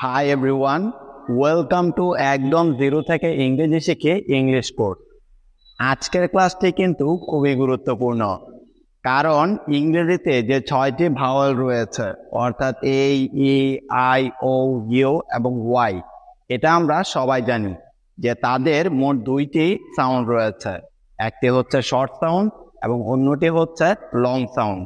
Hi everyone, welcome to একদম zero থেকে ইংরেজি শিখে ইংলিশ কোর্স। আজকের ক্লাসটি কিন্তু খুবই গুরুত্বপূর্ণ, কারণ ইংরেজিতে যে 6টি ভাওয়েল রয়েছে অর্থাৎ এ, ই, আই, ও, ইউ এবং ওয়াই, এটা আমরা সবাই জানি যে তাদের মোট 2টি সাউন্ড রয়েছে। একটি হচ্ছে শর্ট সাউন্ড এবং অন্যটি হচ্ছে লং সাউন্ড।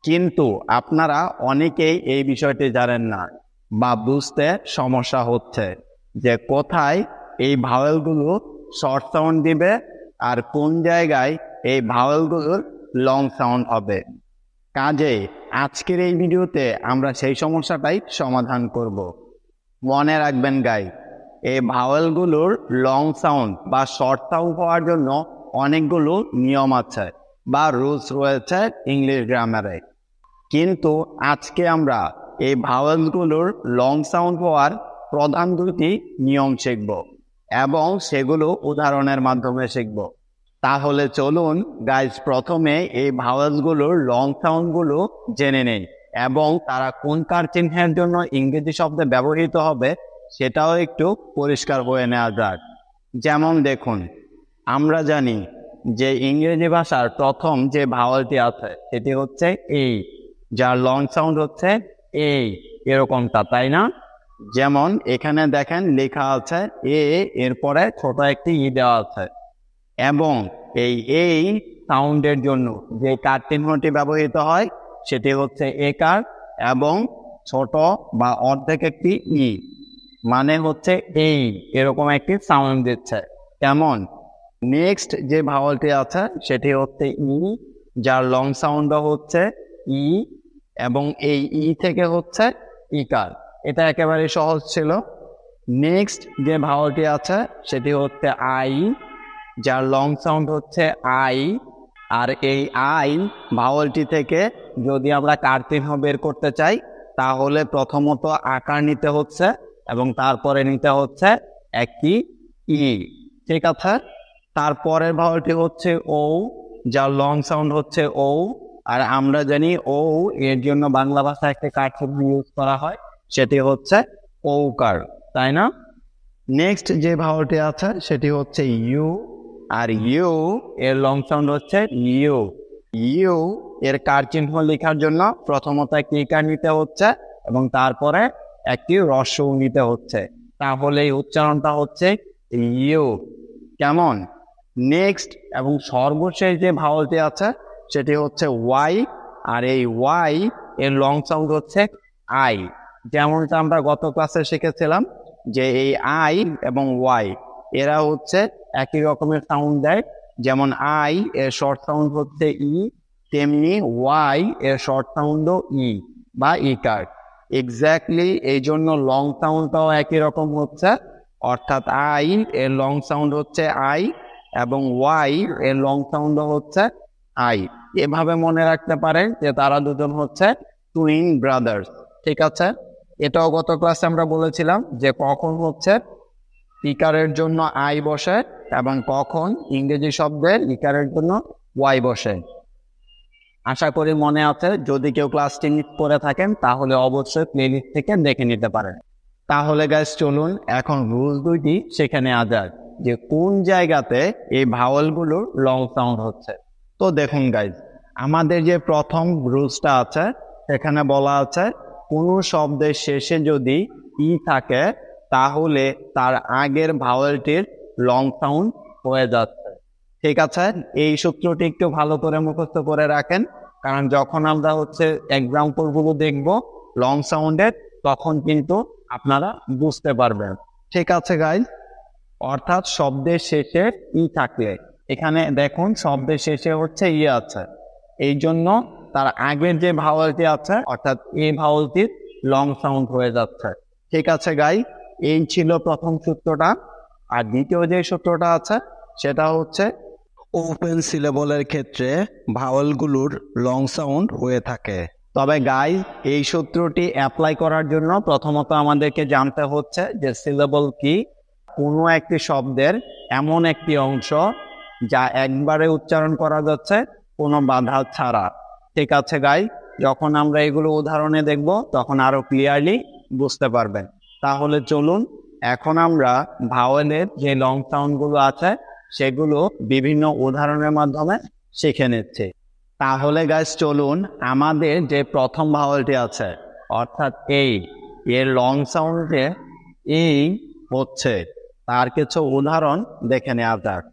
কিন্তু আপনারা অনেকেই এই বিষয়টি জানেন না বা বুঝতে সমস্যা হচ্ছে যে কোথায় এই ভাওয়েলগুলো শর্ট সাউন্ড দিবে আর কোন জায়গায় এই ভাওয়েলগুলোর লং সাউন্ড হবে। কাজেই আজকের এই ভিডিওতে আমরা সেই সমস্যাটাই সমাধান করব। মনে রাখবেন গাই, এই ভাওয়েলগুলোর লং সাউন্ড বা শর্ট সাউন্ড হওয়ার জন্য অনেকগুলো নিয়ম আছে বা রুলস রয়েছে ইংলিশ গ্রামারে। কিন্তু আজকে আমরা এই ভাওয়েলগুলোর লং সাউন্ড হওয়ার প্রধান 2টি নিয়ম শিখব এবং সেগুলো উদাহরণের মাধ্যমে শিখব। তাহলে চলুন গাইজ, প্রথমে এই ভাওয়েলগুলোর লং সাউন্ডগুলো জেনে নেই এবং তারা কোন কার চিহ্নের জন্য ইংরেজি শব্দে ব্যবহৃত হবে সেটাও একটু পরিষ্কার হয়ে নেওয়া যাক। যেমন দেখুন, আমরা জানি যে ইংরেজি ভাষার প্রথম যে ভাওয়েলটি আছে সেটি হচ্ছে এই, যার লং সাউন্ড হচ্ছে এই, এরকমটা, তাই না? যেমন এখানে দেখেন লেখা আছে এ, এরপরে ছোট একটি ই দেওয়া আছে এবং এই সাউন্ডের জন্য যে কার চিহ্নটি ব্যবহৃত হয় সেটি হচ্ছে এ কার এবং ছোট বা অর্ধেক একটি ই, মানে হচ্ছে এই, এরকম একটি সাউন্ড দিচ্ছে। কেমন? নেক্সট যে ভাওয়েলটি আছে সেটি হচ্ছে ই, যার লং সাউন্ড হচ্ছে ই এবং এই ই থেকে হচ্ছে ইকার। এটা একেবারে সহজ ছিল। নেক্সট যে ভাওয়েলটি আছে সেটি হচ্ছে আই, যার লং সাউন্ড হচ্ছে আই, আর এই আই ভাওয়েলটি থেকে যদি আমরা কার চিহ্ন বের করতে চাই তাহলে প্রথমত আকার নিতে হচ্ছে এবং তারপরে নিতে হচ্ছে একটি ই, ঠিক আছে? তারপরের ভাওয়েলটি হচ্ছে ও, যার লং সাউন্ড হচ্ছে ও, আর আমরা জানি ও এর জন্য বাংলা ভাষায় একটা কার চিহ্ন ইউজ করা হয়, সেটি হচ্ছে ঔকার, তাই না? নেক্সট যে ভাওয়েলটি আছে সেটি হচ্ছে ইউ, আর ইউ এর লং সাউন্ড হচ্ছে ইউ। ইউ এর কার চিহ্ন লেখার জন্য প্রথমত একটি ইকার নিতে হচ্ছে এবং তারপরে একটি হ্রস্ব উ নিতে হচ্ছে, তাহলে এই উচ্চারণটা হচ্ছে ইউ। কেমন? নেক্সট এবং সর্বশেষ যে ভাওয়েলটি আছে সেটি হচ্ছে ওয়াই, আর এই ওয়াই এর লং সাউন্ড হচ্ছে আই। যেমনটা আমরা গত ক্লাসে শিখেছিলাম যে এই আই এবং ওয়াই এরা হচ্ছে একই রকমের সাউন্ড দেয়। যেমন আই এর শর্ট সাউন্ড হচ্ছে ই, তেমনি ওয়াই এর শর্ট সাউন্ডও ই বা ইকার। এক্স্যাক্টলি এই জন্য লং সাউন্ডটাও একই রকম হচ্ছে, অর্থাৎ আই এর লং সাউন্ড হচ্ছে আই এবং ওয়াই এর লং সাউন্ড হচ্ছে আই। এভাবে মনে রাখতে পারেন যে তারা দুজন হচ্ছে টুইন ব্রাদার্স, ঠিক আছে? এটাও গত ক্লাসে আমরা বলেছিলাম যে কখন হচ্ছে ইকারের জন্য আই বসে এবং কখন ইংরেজি শব্দের ইকারের জন্য ওয়াই বসে। আশা করি মনে আছে। যদি কেউ ক্লাসটি মিস করে থাকেন তাহলে অবশ্যই প্লেলিস্ট থেকে দেখে নিতে পারেন। তাহলে গাইস চলুন এখন রুলস 2টি সেখানে যাক যে কোন জায়গাতে এই ভাওয়েলগুলোর লং সাউন্ড হচ্ছে। তো দেখুন গাইস, আমাদের যে প্রথম রুলসটা আছে সেখানে বলা আছে কোনো শব্দের শেষে যদি ই থাকে তাহলে তার আগের ভাওয়েলটির লং সাউন্ড হয়ে যাচ্ছে, ঠিক আছে? এই সূত্রটি একটু ভালো করে মুখস্থ করে রাখেন, কারণ যখন আমরা হচ্ছে এক্সাম্পলগুলো দেখব লং সাউন্ডের তখন কিন্তু আপনারা বুঝতে পারবেন, ঠিক আছে গাইস? অর্থাৎ শব্দের শেষে ই থাকলে, এখানে দেখুন শব্দের শেষে হচ্ছে ই আছে, এই জন্য তার আগের যে ভাওয়েলটি আছে অর্থাৎ এই ভাওয়েলটির লং সাউন্ড হয়ে যাচ্ছে, ঠিক আছে গাই? এই ছিল প্রথম সূত্রটা। আর দ্বিতীয় যে সূত্রটা আছে সেটা হচ্ছে ওপেন সিলেবলের ক্ষেত্রে ভাওয়েলগুলোর লং সাউন্ড হয়ে থাকে। তবে গাইস, এই সূত্রটি অ্যাপ্লাই করার জন্য প্রথমত আমাদেরকে জানতে হচ্ছে যে সিলেবল কি। কোনো একটি শব্দের এমন একটি অংশ যা একবারে উচ্চারণ করা যাচ্ছে কোনো বাধা ছাড়া, ঠিক আছে গাইস? যখন আমরা এগুলো উদাহরণে দেখব তখন আরো ক্লিয়ারলি বুঝতে পারবেন। তাহলে চলুন এখন আমরা ভাওয়েলের যে লং সাউন্ডগুলো আছে সেগুলো বিভিন্ন উদাহরণের মাধ্যমে শিখে নিচ্ছি। তাহলে গাইস চলুন আমাদের যে প্রথম ভাওয়েলটি আছে অর্থাৎ এই এর লং সাউন্ডে এই হচ্ছে, তার কিছু উদাহরণ দেখে নেওয়া যাক।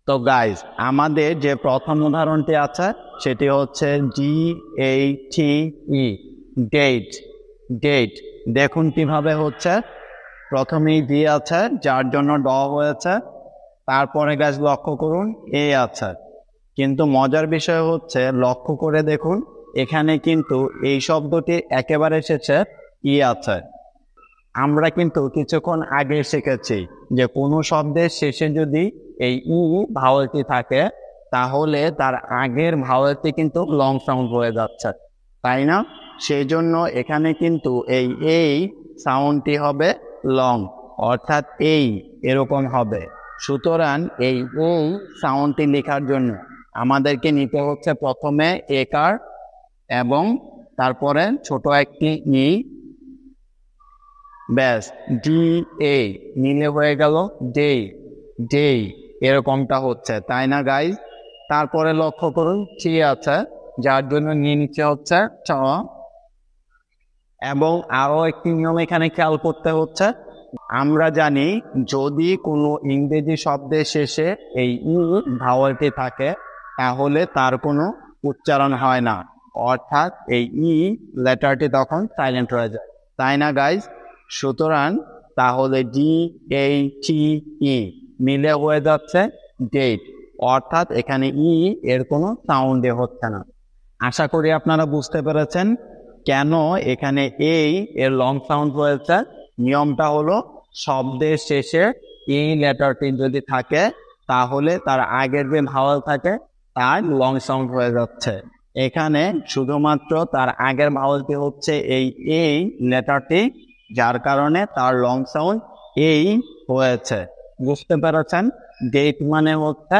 তো গাইস আমাদের যে প্রথম উদাহরণটি আছে সেটি হচ্ছে DATE, ডেট। ডেট দেখুন কিভাবে হচ্ছে, প্রথমেই ডি আছে যার জন্য ড হয়েছে, তারপরে গাইস লক্ষ্য করুন এ আছে, কিন্তু মজার বিষয় হচ্ছে লক্ষ্য করে দেখুন এখানে কিন্তু এই শব্দটি একেবারে শেষে ই আছে। আমরা কিন্তু কিছুক্ষণ আগে শিখেছি যে কোনো শব্দের শেষে যদি এই ই ভাওয়েলটি থাকে তাহলে তার আগের ভাওয়েলটি কিন্তু লং সাউন্ড হয়ে যাচ্ছে, তাই না? সেই জন্য এখানে কিন্তু এই সাউন্ডটি হবে লং, অর্থাৎ এই এরকম হবে। সুতরাং এই সাউন্ডটি লেখার জন্য আমাদেরকে নিতে হচ্ছে প্রথমে একার এবং তারপরে ছোট একটি ই, ব্যাস ডি এ নিলে হয়ে গেল ডে। ডে এরকমটা হচ্ছে, তাই না গাইজ? তারপরে লক্ষ্য করুন টি আছে যার জন্য নিয়ে নিচ্ছে হচ্ছে চ, এবং আরো একটি নিয়ম এখানে খেয়াল করতে হচ্ছে, আমরা জানি যদি কোনো ইংরেজি শব্দের শেষে এই ভাওয়েলটি থাকে তাহলে তার কোনো উচ্চারণ হয় না, অর্থাৎ এই লেটারটি তখন সাইলেন্ট হয়ে যায়, তাই না গাইজ? সুতরাং তাহলে DATE মিলে হয়ে যাচ্ছে ডেট, অর্থাৎ এখানে এর কোনো সাউন্ডে হচ্ছে না। আশা করি আপনারা বুঝতে পেরেছেন কেন এখানে এর লং সাউন্ড হয়েছে। নিয়মটা হলো শব্দের শেষে লেটারটি যদি থাকে তাহলে তার আগের যে ভাওয়েল থাকে তার লং সাউন্ড হয়ে যাচ্ছে। এখানে শুধুমাত্র তার আগের ভাওয়েলটি হচ্ছে এই লেটারটি, যার কারণে তার লং সাউন্ড হয়েছে। বুঝতে পেরেছেন? ডেট মানে হচ্ছে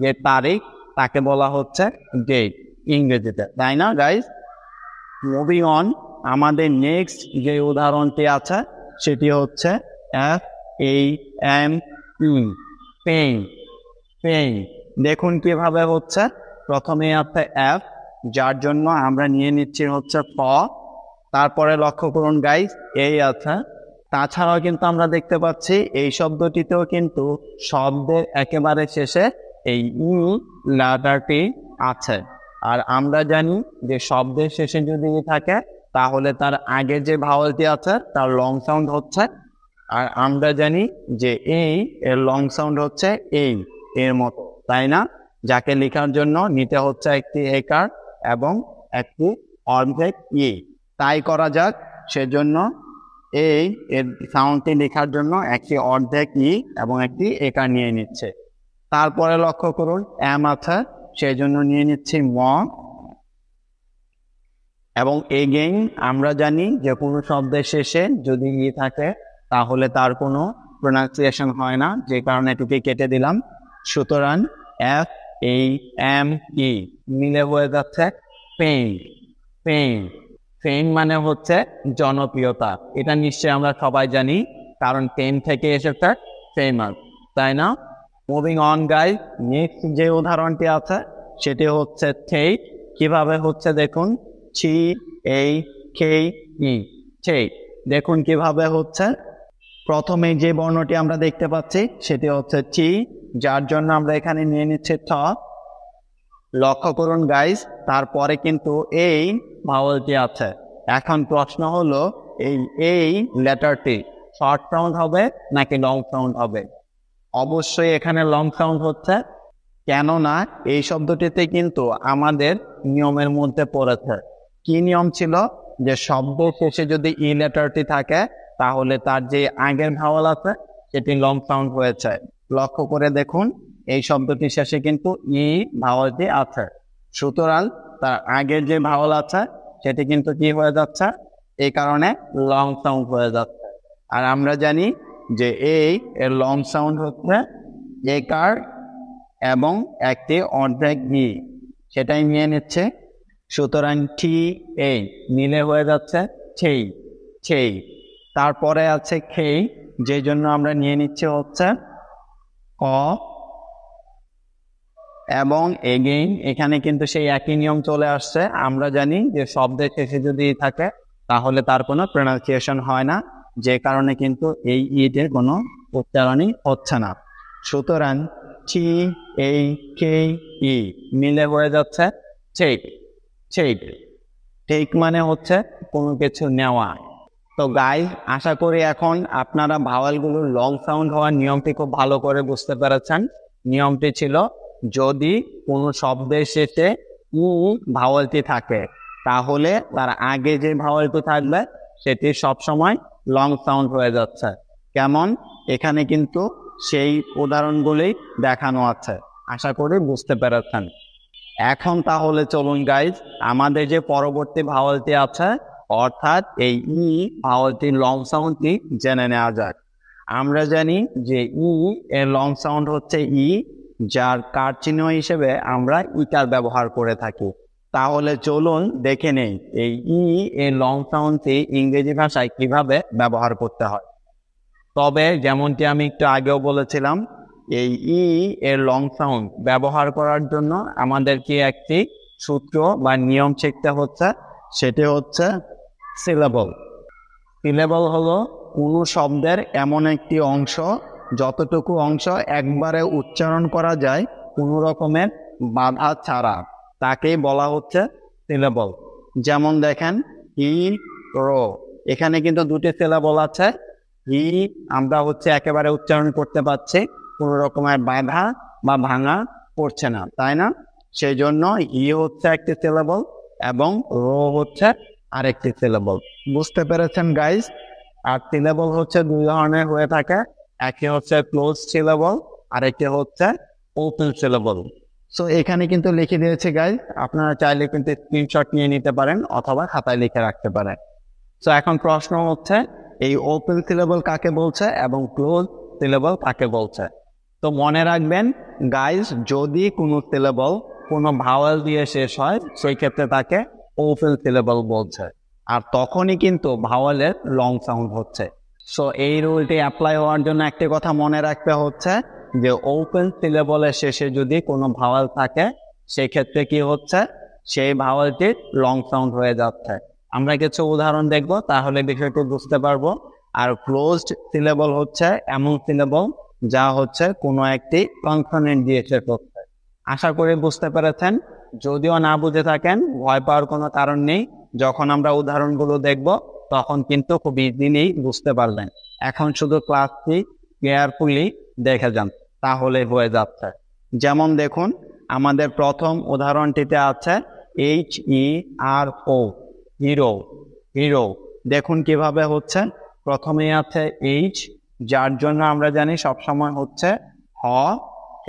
যে তারিখ, তাকে বলা হচ্ছে ডেট ইংরেজিতে, তাই না গাইজ? মুভিং অন, আমাদের নেক্সট যে উদাহরণটি আছে সেটি হচ্ছে FAME, পেইন। পেইন দেখুন কিভাবে হচ্ছে, প্রথমে আছে এফ যার জন্য আমরা নিয়ে নিচ্ছি হচ্ছে ফ, তারপরে লক্ষ্য করুন গাইজ এই আছে। তাছাড়াও কিন্তু আমরা দেখতে পাচ্ছি এই শব্দটিতেও কিন্তু শব্দের একেবারে শেষে এই লেটারটি আছে, আর আমরা জানি যে শব্দের শেষে যদি থাকে তাহলে তার আগে যে ভাওয়েলটি আছে তার লং সাউন্ড হচ্ছে, আর আমরা জানি যে এর লং সাউন্ড হচ্ছে এর মতো, তাই না? যাকে লেখার জন্য নিতে হচ্ছে একটি একার এবং একটি অর্ধেক তাই করা যাক। সেজন্য এর সাউন্ডটি লেখার জন্য একটি অর্ধেক এবং একটি একার নিয়ে নিচ্ছে। তারপরে লক্ষ্য করুন এম আছে, সেই জন্য নিয়ে নিচ্ছি ম, এবং এগেইন আমরা জানি যে কোনো শব্দের শেষে যদি থাকে তাহলে তার কোনো প্রোনাউন্সিয়েশন হয় না, যে কারণে এটুকে কেটে দিলাম। সুতরাং FAME মিলে হয়ে যাচ্ছে পেইন। পেইন ফেম মানে হচ্ছে জনপ্রিয়তা, এটা নিশ্চয়ই আমরা সবাই জানি, কারণ পেন থেকে এসেছে ফেমাস, তাই না? মুভিং অন গাইজ, নেক্সট যে উদাহরণটি আছে সেটি হচ্ছে ঠেট। কিভাবে হচ্ছে দেখুন CHE, ঠেট দেখুন কিভাবে হচ্ছে। প্রথমে যে বর্ণটি আমরা দেখতে পাচ্ছি সেটি হচ্ছে টি, যার জন্য আমরা এখানে নিয়ে নিচ্ছি ঠ। লক্ষ্য করুন গাইজ তারপরে কিন্তু এই ভাওয়েলটি আছে। এখন প্রশ্ন হলো এই লেটারটি শর্ট সাউন্ড হবে নাকি লং সাউন্ড হবে? অবশ্যই এখানে লং সাউন্ড হচ্ছে, কেননা এই শব্দটিতে কিন্তু আমাদের নিয়মের মধ্যে পড়েছে। কি নিয়ম ছিল? যে শব্দ শেষে যদি লেটারটি থাকে তাহলে তার যে আগের ভাওয়েল আছে সেটি লং সাউন্ড হয়েছে। লক্ষ্য করে দেখুন এই শব্দটির শেষে কিন্তু ভাওয়েলটি আছে, সুতরাং তার আগের যে ভাওয়েল আছে সেটি কিন্তু কি হয়ে যাচ্ছে, এই কারণে লং সাউন্ড হয়ে যাচ্ছে। আর আমরা জানি যে এর লং সাউন্ড হচ্ছে একার এবং একটি অর্ধেক সেটাই নিয়ে নিচ্ছে। সুতরাং টি মিলে হয়ে যাচ্ছে ঠেই। ঠেই তারপরে আছে খেই, যে জন্য আমরা নিয়ে নিচ্ছি হচ্ছে ক, এবং এগেইন এখানে কিন্তু সেই একই নিয়ম চলে আসছে। আমরা জানি যে শব্দের শেষে যদি থাকে তাহলে তার কোনো প্রনাউন্সিয়েশন হয় না, যে কারণে কিন্তু এই ইটের কোনো উচ্চারণই হচ্ছে না। সুতরাং টি এই কে ই মিলে হয়ে যাচ্ছে টেক। টেক, টেক মানে হচ্ছে কোনো কিছু নেওয়া। তো গাইস, আশা করি এখন আপনারা ভাওয়ালগুলোর লং সাউন্ড হওয়ার নিয়মটি খুব ভালো করে বুঝতে পেরেছেন। নিয়মটি ছিল, যদি কোনো শব্দের শেষে উ ভাওয়ালটি থাকে তাহলে তার আগে যে ভাওয়ালটি থাকবে সেটি সবসময় লং সাউন্ড হয়ে যাচ্ছে। কেমন, এখানে কিন্তু সেই উদাহরণগুলি দেখানো আছে। আশা করি বুঝতে পেরেছেন। এখন তাহলে চলুন গাইজ, আমাদের যে পরবর্তী ভাওয়ালটি আছে অর্থাৎ এই ই ভাওয়ালটির লং সাউন্ডটি জেনে নেওয়া যাক। আমরা জানি যে ই এর লং সাউন্ড হচ্ছে ই, যার কার চিহ্ন হিসেবে আমরা ইকার ব্যবহার করে থাকি। তাহলে চলুন দেখে নেই এই ই এর লং সাউন্ডটি ইংরেজি ভাষায় কিভাবে ব্যবহার করতে হয়। তবে যেমনটি আমি একটু আগেও বলেছিলাম, এই ই এর লং সাউন্ড ব্যবহার করার জন্য আমাদেরকে একটি সূত্র বা নিয়ম শিখতে হচ্ছে, সেটি হচ্ছে সিলেবল। সিলেবল হলো কোনো শব্দের এমন একটি অংশ যতটুকু অংশ একবারে উচ্চারণ করা যায় কোনো রকমের বাধা ছাড়া, তাকেই বলা হচ্ছে সিলেবল। যেমন দেখেন হি রো, এখানে কিন্তু দুটি সিলেবল আছে। হি আমরা হচ্ছে একেবারে উচ্চারণ করতে পারছি, কোনো রকমের বাধা বা ভাঙা পড়ছে না, তাই না? সেই জন্য হি হচ্ছে একটি সিলেবল এবং রো হচ্ছে আরেকটি সিলেবল। বুঝতে পেরেছেন গাইজ? আর সিলেবল হচ্ছে দুই ধরনের হয়ে থাকে, একটি হচ্ছে ক্লোজ সিলেবল, আরেকটি হচ্ছে ওপেন সিলেবল। সো এখানে কিন্তু লিখে দিয়েছে গাইজ, আপনারা চাইলে কিন্তু স্ক্রিনশট নিয়ে নিতে পারেন অথবা খাতায় লিখে রাখতে পারেন। সো এখন প্রশ্ন হচ্ছে এই ওপেন সিলেবল কাকে বলছে এবং ক্লোজ সিলেবল কাকে বলছে। তো মনে রাখবেন গাইজ, যদি কোনো সিলেবল কোনো ভাওয়েল দিয়ে শেষ হয় সেই ক্ষেত্রে তাকে ওপেন সিলেবল বলছে, আর তখনই কিন্তু ভাওয়েলের লং সাউন্ড হচ্ছে। সো এই রুলটি অ্যাপ্লাই হওয়ার জন্য একটি কথা মনে রাখতে হচ্ছে যে ওপেন সিলেবলের শেষে যদি কোনো ভাওয়েল থাকে সেক্ষেত্রে কি হচ্ছে, সেই ভাওয়েলটির লং সাউন্ড হয়ে যাচ্ছে। আমরা কিছু উদাহরণ দেখব, তাহলে বিষয়টি বুঝতে পারবো। আর ক্লোজড সিলেবল হচ্ছে এমন সিলেবল যা হচ্ছে কোনো একটি কনসোনেন্ট দিয়ে শেষ হচ্ছে। আশা করি বুঝতে পেরেছেন। যদিও না বুঝে থাকেন, ভয় পাওয়ার কোনো কারণ নেই। যখন আমরা উদাহরণগুলো দেখব তখন কিন্তু খুব ইজিলি বুঝতে পারবেন। এখন শুধু ক্লাসটি কেয়ারফুলি দেখে যান, তাহলে হয়ে যাচ্ছে। যেমন দেখুন, আমাদের প্রথম উদাহরণটিতে আছে এইচ ই আর ও, হিরো। হিরো দেখুন কিভাবে হচ্ছে। প্রথমেই আছে এইচ, যার জন্য আমরা জানি সবসময় হচ্ছে হ,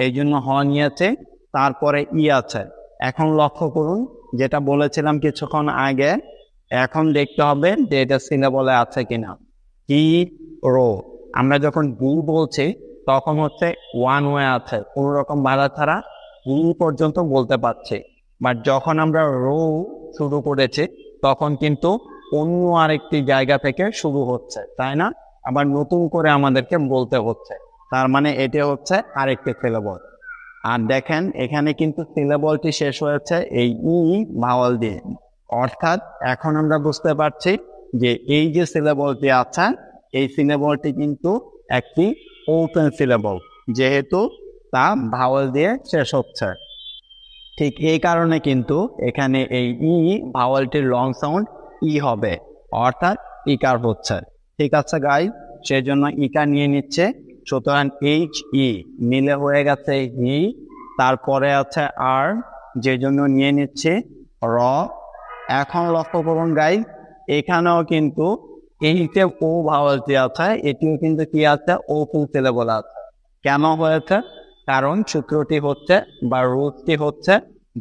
এই জন্য হ নিয়েছে। তারপরে ই আছে। এখন লক্ষ্য করুন, যেটা বলেছিলাম কিছুক্ষণ আগে, এখন দেখতে হবে যে এটা সিলেবলে আছে কিনা। হি রো, আমরা যখন হু বলছি তখন হচ্ছে ওয়ান ওয়ে আছে, কোনো রকম বাধা ছাড়া হু পর্যন্ত বলতে পারছি। বাট যখন আমরা রো শুরু করেছি তখন কিন্তু অন্য আরেকটি জায়গা থেকে শুরু হচ্ছে, তাই না? আবার নতুন করে আমাদেরকে বলতে হচ্ছে, তার মানে এটা হচ্ছে আরেকটি সিলেবল। আর দেখেন এখানে কিন্তু সিলেবলটি শেষ হয়েছে এই ই ভাওয়াল দিয়ে, অর্থাৎ এখন আমরা বুঝতে পারছি যে এই যে সিলেবলটি আছে এই সিলেবলটি কিন্তু একটি ওপেন সিলেবল, যেহেতু তা ভাওয়াল দিয়ে শেষ হচ্ছে। ঠিক এই কারণে কিন্তু এখানে এই ই ভাওয়ালটির লং সাউন্ড ই হবে, অর্থাৎ ইকার হচ্ছে। ঠিক আছে গাইজ, সেজন্য ইকার নিয়ে নিচ্ছে। সুতরাং এইচ ই মিলে হয়ে গেছে হি, তারপরে আছে আর, যে জন্য নিয়ে নিচ্ছে র। এখন লক্ষ্য করুন গাইজ, এখানেও কিন্তু এইতে ও ভাওয়ালটি আছে, এটিও কিন্তু কি আছে, ওপেন সিলেবল আছে। কেন হয়েছে? কারণ সূত্রটি হচ্ছে বা রুলটি হচ্ছে,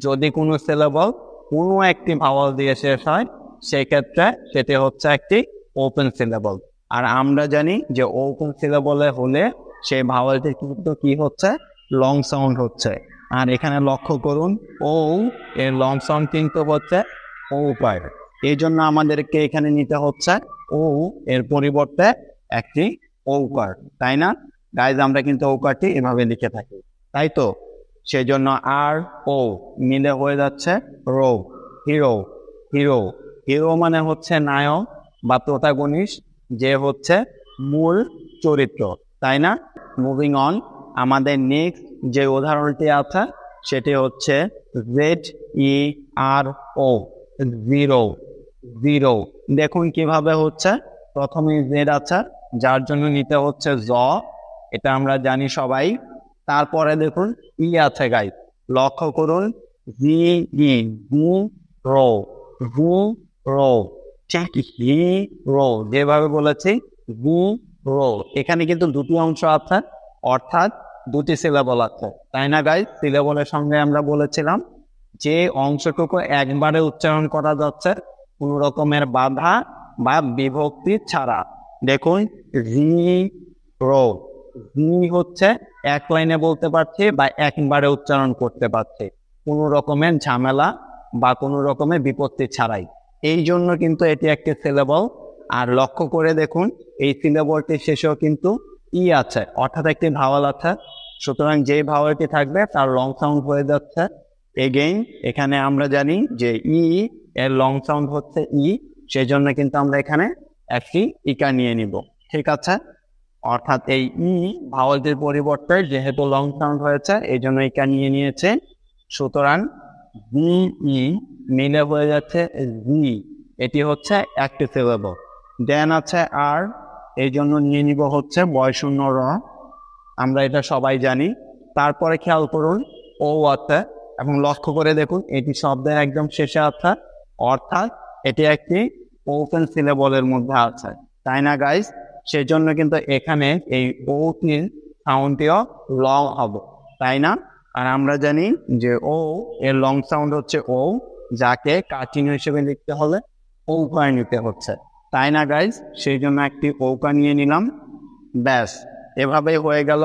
যদি কোনো সিলেবল কোনো একটি ভাওয়াল দিয়ে শেষ হয় সেক্ষেত্রে সেটি হচ্ছে একটি ওপেন সিলেবল। আর আমরা জানি যে ওপেন সিলেবলে হলে সেই ভাওয়ালটি কিন্তু কি হচ্ছে, লং সাউন্ড হচ্ছে। আর এখানে লক্ষ্য করুন ও এর লং সাউন্ড কিন্তু হচ্ছে ও পায়। এই জন্য আমাদেরকে এখানে নিতে হচ্ছে ও এর পরিবর্তে একটি ঔকার, তাই না গাইজ? আমরা কিন্তু ঔকারটি এভাবে লিখে থাকি, তাই তো? সেজন্য আর ও মিলে হয়ে যাচ্ছে রো, হিরো। হিরো, হিরো মানে হচ্ছে নায়ক বা প্রোটাগনিস্ট, যে হচ্ছে মূল চরিত্র, তাই না? মুভিং অন, আমাদের নেক্সট যে উদাহরণটি আছে সেটি হচ্ছে ZERO, জিরো। জিরো দেখুন কিভাবে হচ্ছে। প্রথমে জেড আছে, যার জন্য নিতে হচ্ছে জ, এটা আমরা জানি সবাই। তারপরে দেখুন ই আছে গাইস, লক্ষ্য করুন, জি ই গু রো, গু রো, ঠিক হি রো, যেভাবে বলেছি গু রো। এখানে কিন্তু দুটি অংশ আছে, অর্থাৎ দুটি সিলেবল আছে, তাই না গাইস? সিলেবলের সঙ্গে আমরা বলেছিলাম যে অংশটুকু একবারে উচ্চারণ করা যাচ্ছে কোন রকমের বাধা বা বিভক্তি ছাড়া। দেখুন জি রো, জি হচ্ছে এক লাইনে বলতে পারছি বা একবারে উচ্চারণ করতে পারছি কোন রকমের ঝামেলা বা কোন রকমের বিপত্তি ছাড়াই। এই জন্য কিন্তু এটি একটি সিলেবল। আর লক্ষ্য করে দেখুন এই সিলেবলটির শেষেও কিন্তু ই আছে, অর্থাৎ একটি ভাওয়াল আছে। সুতরাং যেই ভাওয়ালটি থাকবে তার লং সাউন্ড হয়ে যাচ্ছে এগেইন। এখানে আমরা জানি যে ই এর লং সাউন্ড হচ্ছে ই, সেই জন্য কিন্তু আমরা এখানে একটি ইকা নিয়ে নিব, ঠিক আছে? অর্থাৎ এই ই ভাওয়ালটির পরিবর্তে যেহেতু লং সাউন্ড হয়েছে এই জন্য ইকা নিয়ে নিয়েছে। সুতরাং জি ই মিলে হয়ে যাচ্ছে জি, এটি হচ্ছে একটি সিলেবল। দেন আছে আর, এই জন্য নিয়ে নিব হচ্ছে বয়শূন্য র, আমরা এটা সবাই জানি। তারপরে খেয়াল করুন ও আছে, এবং লক্ষ্য করে দেখুন এটি শব্দের একদম শেষে আছে, অর্থাৎ এটি একটি ওপেন সিলেবলের মধ্যে আছে, তাই না গাইস? সেজন্য কিন্তু এখানে এই ও টির সাউন্ডটিও লং হবে, তাই না? আর আমরা জানি যে ও এর লং সাউন্ড হচ্ছে ও, যাকে কাটিং হিসেবে লিখতে হলে ঔকার নিতে হচ্ছে, তাই না গাইস? সেই জন্য একটি ঔকার নিয়ে নিলাম, ব্যাস। এভাবেই হয়ে গেল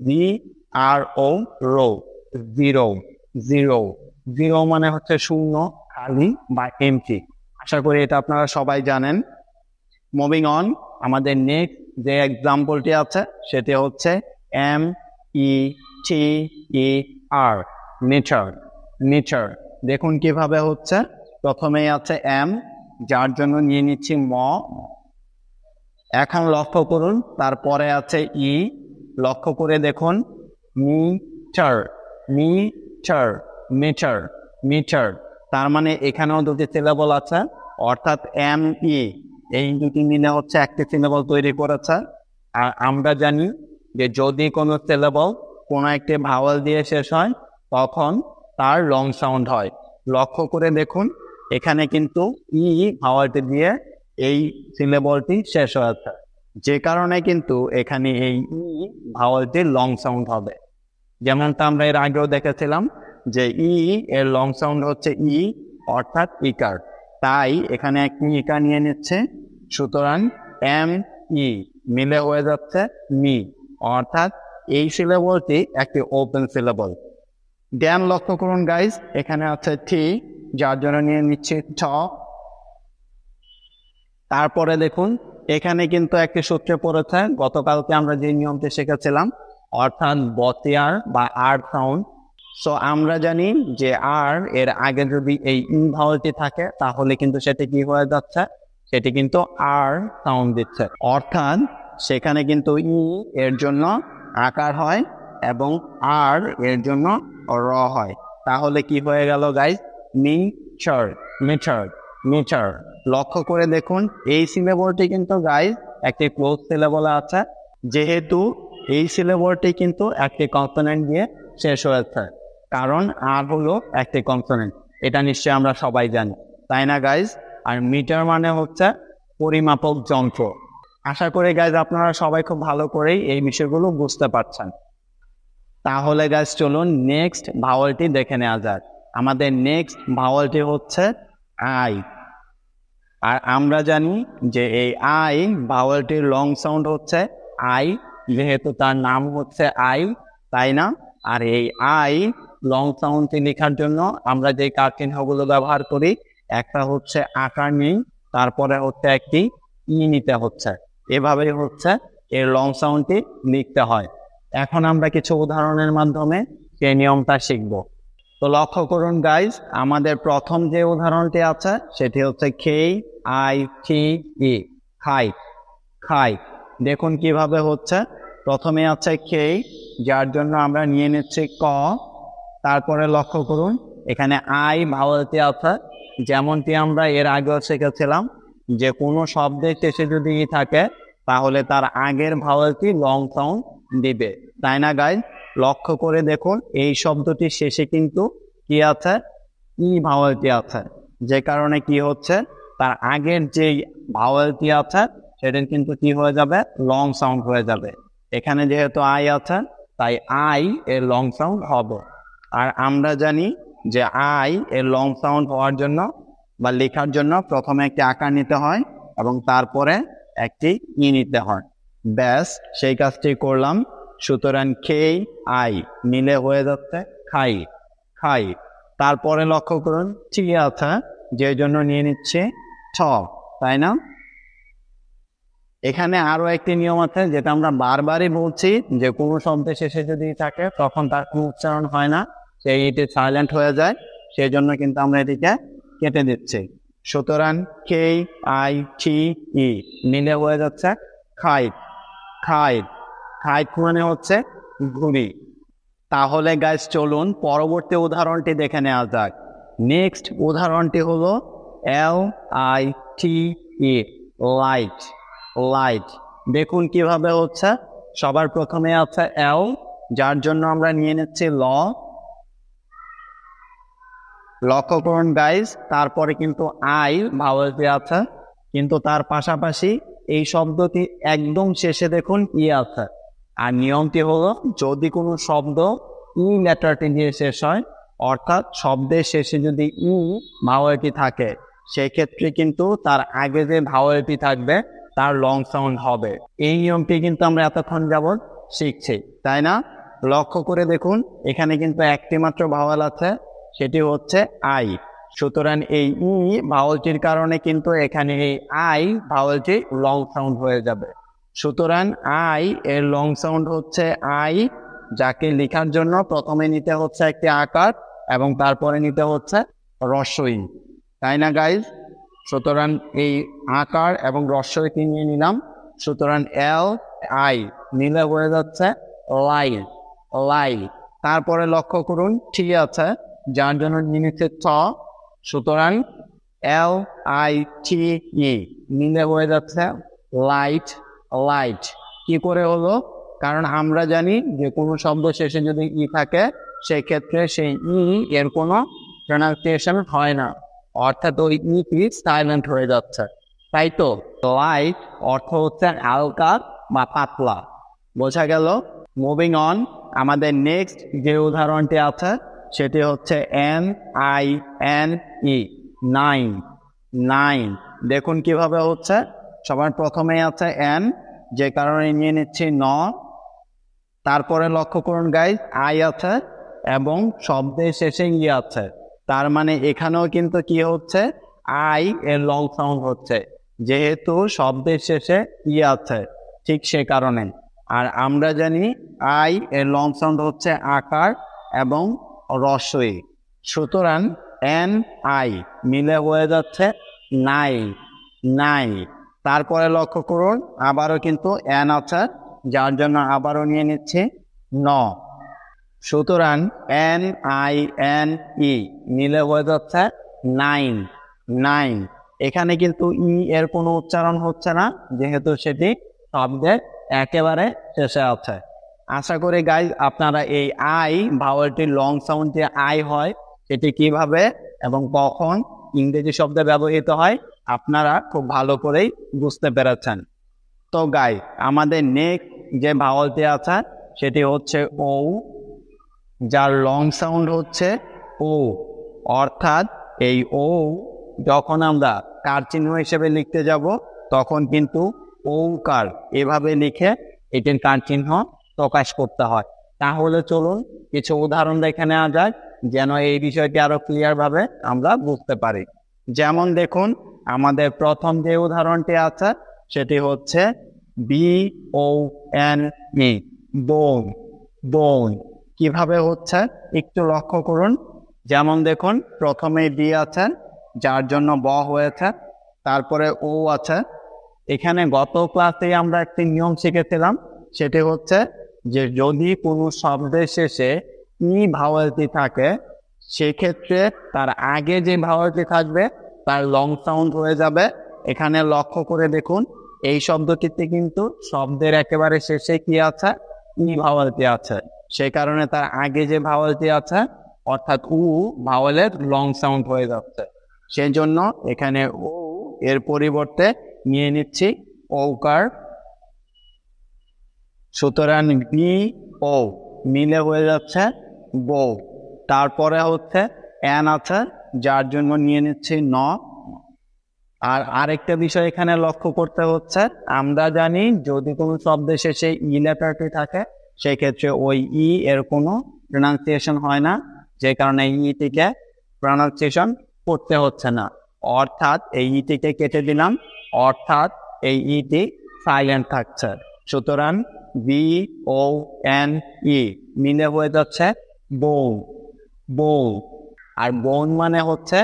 ZERO, রো, জিরো। জিরো, জিরো মানে হচ্ছে শূন্য, খালি বা এমটি। আশা করি এটা আপনারা সবাই জানেন। মুভিং অন, আমাদের নেক্সট যে এক্সাম্পলটি আছে সেটি হচ্ছে METER, নেচার। নেচার দেখুন কিভাবে হচ্ছে। প্রথমেই আছে এম, যার জন্য নিয়ে নিচ্ছি ম। এখন লক্ষ্য করুন তারপরে আছে ই, লক্ষ্য করে দেখুন মিটার, মিটার, মিটার, মিটার। তার মানে এখানেও দুটি সিলেবল আছে, অর্থাৎ এম ই এই দুটি মিলে হচ্ছে একটি সিলেবল তৈরি করেছে। আর আমরা জানি যে যদি কোনো সিলেবল কোনো একটি ভাওয়াল দিয়ে শেষ হয় তখন তার লং সাউন্ড হয়। লক্ষ্য করে দেখুন এখানে কিন্তু ই ভাওয়ালটি দিয়ে এই সিলেবলটি শেষ হয়েছে, যে কারণে কিন্তু এখানে এই ই ভাওয়ালটি লং সাউন্ড হবে। যেমনটা আমরা এর আগেও দেখেছিলাম যে ই এর লং সাউন্ড হচ্ছে ই, অর্থাৎ ইকার, তাই এখানে একটি ইকার নিয়ে নিচ্ছে। সুতরাং এম ই মিলে হয়ে যাচ্ছে মি, অর্থাৎ এই সিলেবলটি একটি ওপেন সিলেবল। দেন লক্ষ্য করুন গাইজ, এখানে আছে টি, যার জন্য নিয়ে নিচ্ছি ছ। তারপরে দেখুন এখানে কিন্তু একটি সূত্রে পড়েছে, গতকালকে আমরা যে নিয়মটি শিখেছিলাম, অর্থাৎ বতিয়ার বা আর সাউন্ড। সো আমরা জানি যে আর এর আগে যদি এই ই ভাওয়ালটি থাকে তাহলে কিন্তু সেটি কি হয়ে যাচ্ছে, সেটি কিন্তু আর সাউন্ড দিচ্ছে, অর্থাৎ সেখানে কিন্তু ই এর জন্য আকার হয় এবং আর এর জন্য র হয়। তাহলে কি হয়ে গেল গাইজ? Metre, metre, metre. লক্ষ্য করে দেখুন এই সিলেবলটি কিন্তু গাইজ একটি ক্লোজ সিলেবলে আছে, যেহেতু এই সিলেবলটি কিন্তু একটি কনসোনেন্ট দিয়ে শেষ হয়েছে, কারণ আর হলো একটি কনসোনেন্ট, এটা নিশ্চয়ই আমরা সবাই জানি, তাই না গাইজ? আর মিটার মানে হচ্ছে পরিমাপক যন্ত্র। আশা করি গাইজ আপনারা সবাই খুব ভালো করেই এই বিষয়গুলো বুঝতে পারছেন। তাহলে গাইজ চলুন নেক্সট ভাওয়ালটি দেখে নেওয়া যাক। আমাদের নেক্সট ভাওয়ালটি হচ্ছে আই। আর আমরা জানি যে এই আই ভাওয়ালটির লং সাউন্ড হচ্ছে আই, যেহেতু তার নাম হচ্ছে আই, তাই না? আর এই আই লং সাউন্ডটি লেখার জন্য আমরা যে কার চিহ্নগুলো ব্যবহার করি, একটা হচ্ছে আকার নেই, তারপরে হচ্ছে একটি ই নিতে হচ্ছে। এভাবেই হচ্ছে এর লং সাউন্ডটি লিখতে হয়। এখন আমরা কিছু উদাহরণের মাধ্যমে সেই নিয়মটা শিখব। তো লক্ষ্য করুন গাইজ, আমাদের প্রথম যে উদাহরণটি আছে সেটি হচ্ছে KITE, খাই, খাই। দেখুন কিভাবে হচ্ছে, প্রথমে আছে কে, যার জন্য আমরা নিয়ে নিচ্ছি ক। তারপরে লক্ষ্য করুন এখানে আই ভাওয়েলটি আছে, যেমনটি আমরা এর আগেও শিখেছিলাম যে কোনো শব্দের শেষে যদি ই থাকে তাহলে তার আগের ভাওয়েলটি লং সাউন্ড দিবে, তাই না গাইজ? লক্ষ্য করে দেখুন এই শব্দটির শেষে কিন্তু কি আছে, ই ভাওয়েলটি আছে, যে কারণে কি হচ্ছে তার আগের যে ভাওয়েলটি আছে সেটা কিন্তু কি হয়ে যাবে, লং সাউন্ড হয়ে যাবে। এখানে যেহেতু আই আছে তাই আই এর লং সাউন্ড হবে। আর আমরা জানি যে আই এর লং সাউন্ড হওয়ার জন্য বা লেখার জন্য প্রথমে একটি আকার নিতে হয় এবং তারপরে একটি ই নিতে হয়। ব্যাস সেই কাজটি করলাম। সুতরাং KI মিলে হয়ে যাচ্ছে খাই, খাই। তারপরে লক্ষ্য করুন টি আছে, যে জন্য নিয়ে নিচ্ছে ছ, তাই না? এখানে আরো একটি নিয়ম আছে যেটা আমরা বারবারই বলছি, যে কোনো শব্দের শেষে যদি থাকে তখন তার কোনো উচ্চারণ হয় না, সেইটি সাইলেন্ট হয়ে যায়, সেই জন্য কিন্তু আমরা এটিকে কেটে দিচ্ছি। সুতরাং KITE মিলে হয়ে যাচ্ছে খাইট, খাইট, খাইট মানে হচ্ছে ঘুড়ি। তাহলে গাইস চলুন পরবর্তী উদাহরণটি দেখে নেওয়া যাক। নেক্সট উদাহরণটি হলো LITE, লাইট, লাইট। দেখুন কিভাবে হচ্ছে, সবার প্রথমে আছে L, যার জন্য আমরা নিয়ে নিচ্ছি ল। লক্ষ্য করুন গাইজ, তারপরে কিন্তু আই ভাওয়েলটি আছে, কিন্তু তার পাশাপাশি এই শব্দটি একদম শেষে দেখুন ই আছে। আর নিয়মটি হলো যদি কোনো শব্দ ই লেটারটি দিয়ে শেষ হয়, অর্থাৎ শব্দের শেষে যদি ই ভাওয়েলটি থাকে, সেক্ষেত্রে কিন্তু তার আগে যে ভাওয়েলটি থাকবে তার লং সাউন্ড হবে। এই নিয়মটি কিন্তু আমরা এতক্ষণ যাবত শিখছি, তাই না? লক্ষ্য করে দেখুন এখানে কিন্তু একটি মাত্র ভাওয়েল আছে, সেটি হচ্ছে আই। সুতরাং এই ই ভাওয়েলটির কারণে কিন্তু এখানে এই আই ভাওয়েলটি লং সাউন্ড হয়ে যাবে। সুতরাং আই এর লং সাউন্ড হচ্ছে আই, যাকে লেখার জন্য প্রথমে নিতে হচ্ছে একটি আকার এবং তারপরে নিতে হচ্ছে হ্রস্ব ই, তাই না গাইজ? সুতরাং এই আকার এবং হ্রস্ব ই নিয়ে নিলাম। সুতরাং LI নিলে হয়ে যাচ্ছে লাই, লাই। তারপরে লক্ষ্য করুন ঠিক আছে, যার জন্য নিয়ে নিচ্ছে ছ। সুতরাং LITE নিলে হয়ে যাচ্ছে লাইট, লাইট। কি করে হলো? কারণ আমরা জানি যে কোনো শব্দ শেষে যদি ই থাকে সেক্ষেত্রে সেই ই এর কোনো প্রনাউন্সিয়েশন হয় না, অর্থাৎ ওই ইটি সাইলেন্ট হয়ে যাচ্ছে, তাই তো? লাইট অর্থ হচ্ছে হালকা বা পাতলা, বোঝা গেল? মুভিং অন, আমাদের নেক্সট যে উদাহরণটি আছে সেটি হচ্ছে NINE, নাইন, নাইন। দেখুন কিভাবে হচ্ছে, সবার প্রথমে আছে N, যে কারণে নিয়ে নিচ্ছি ন। তারপরে লক্ষ্য করুন গাইজ আই আছে এবং শব্দের শেষে ই আছে, তার মানে এখানেও কিন্তু কি হচ্ছে, আই এর লং সাউন্ড হচ্ছে, যেহেতু শব্দের শেষে ই আছে, ঠিক সে কারণে। আর আমরা জানি আই এর লং সাউন্ড হচ্ছে আকার এবং হ্রস্ব ই। সুতরাং NI মিলে হয়ে যাচ্ছে নাই, নাই। তারপরে লক্ষ্য করুন আবারও কিন্তু N আছে, যার জন্য আবারও নিয়ে নিচ্ছে ন। সুতরাং NINE মিলে হয়ে যাচ্ছে নাইন, নাইন। এখানে কিন্তু ই এর কোনো উচ্চারণ হচ্ছে না, যেহেতু সেটি শব্দের একেবারে শেষে আছে। আশা করি গাইজ আপনারা এই আই ভাওয়েলটির লং সাউন্ড যে আই হয় সেটি কিভাবে এবং কখন ইংরেজি শব্দে ব্যবহৃত হয় আপনারা খুব ভালো করেই বুঝতে পেরেছেন। তো গাইজ আমাদের নেক্সট যে ভাওয়েলটি আছে সেটি হচ্ছে ও, যার লং সাউন্ড হচ্ছে ও। অর্থাৎ এই ও যখন আমরা কার চিহ্ন হিসেবে লিখতে যাব তখন কিন্তু ঔকার এভাবে লিখে এটির কার চিহ্ন প্রকাশ করতে হয়। তাহলে চলুন কিছু উদাহরণ দেখে নেওয়া যাক, যেন এই বিষয়টি আরো ক্লিয়ার ভাবে আমরা বুঝতে পারি। যেমন দেখুন আমাদের প্রথম যে উদাহরণটি আছে সেটি হচ্ছে BONE, বোন। বোন কিভাবে হচ্ছে একটু লক্ষ্য করুন। যেমন দেখুন প্রথমে বি আছে যার জন্য ব হয়েছে, তারপরে ও আছে। এখানে গত ক্লাসে আমরা একটি নিয়ম শিখেছিলাম, সেটি হচ্ছে যে যদি কোনো শব্দের শেষে ই ভাওয়েলটি থাকে সেক্ষেত্রে তার আগে যে ভাওয়েলটি থাকবে তার লং সাউন্ড হয়ে যাবে। এখানে লক্ষ্য করে দেখুন এই শব্দটিতে কিন্তু শব্দের একেবারে শেষে কি আছে, ই ভাওয়েলটি আছে, সেই কারণে তার আগে যে ভাওয়েলটি আছে অর্থাৎ ভাওয়েলের লং সাউন্ড হয়ে যাচ্ছে। সেই জন্য এখানে ও এর পরিবর্তে নিয়ে নিচ্ছি ওকার। সুতরাং বি ও মিলে হয়ে যাচ্ছে বউ। তারপরে হচ্ছে এন আছে যার জন্য নিয়ে নিচ্ছি ন। আর আরেকটা বিষয় এখানে লক্ষ্য করতে হচ্ছে, আমরা জানি যদি কোনো শব্দের শেষে ই লেটারটি থাকে সেক্ষেত্রে ওই ই এর কোনো প্রনাউন্সিয়েশন হয় না, যে কারণে ইটিকে প্রনাউন্সিয়েশন করতে হচ্ছে না। অর্থাৎ এই ইটিকে কেটে দিলাম, অর্থাৎ এই ইটি সাইলেন্ট থাকছে। সুতরাং BONE মিলে হয়ে যাচ্ছে বউ। বউ। আর বোন মানে হচ্ছে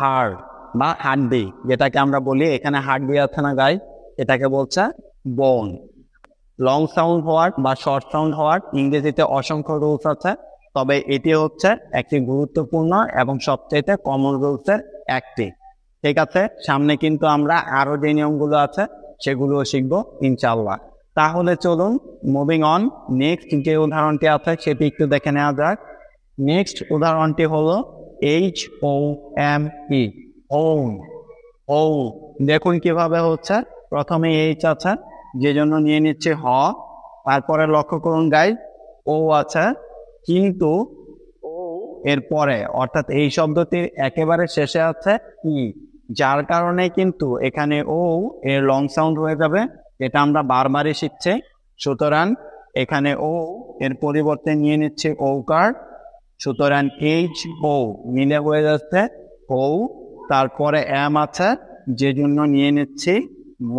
হাড় বা হাড্ডি, যেটাকে আমরা বলি এখানে হাড্ডি আছে না গাইস, এটাকে বলছে বোন। লং সাউন্ড হওয়ার বা শর্ট সাউন্ড হওয়ার ইংরেজিতে অসংখ্য রুলস আছে, তবে এটি হচ্ছে একটি গুরুত্বপূর্ণ এবং সবচেয়ে কমন রুলসের একটি। ঠিক আছে, সামনে কিন্তু আমরা আরো যে নিয়মগুলো আছে সেগুলোও শিখবো ইনশাআল্লাহ। তাহলে চলুন মুভিং অন, নেক্সট যে উদাহরণটি আছে সেটি একটু দেখে নেওয়া যাক। নেক্সট উদাহরণটি হলো HOME, হোম। ও দেখুন কিভাবে হচ্ছে, প্রথমে এইচ আছে যে জন্য নিয়ে নিচ্ছে হ। তারপরে লক্ষ্য করুন গাইজ ও আছে, কিন্তু ও এর পরে অর্থাৎ এই শব্দটির একেবারে শেষে আছে ই, যার কারণে কিন্তু এখানে ও এর লং সাউন্ড হয়ে যাবে। এটা আমরা বারবারই শিখছি। সুতরাং এখানে ও এর পরিবর্তে নিয়ে নিচ্ছে ওকার। সুতরাং HO মিলে হয়ে যাচ্ছে ও। তারপরে এম আছে যে জন্য নিয়ে নিচ্ছি ম।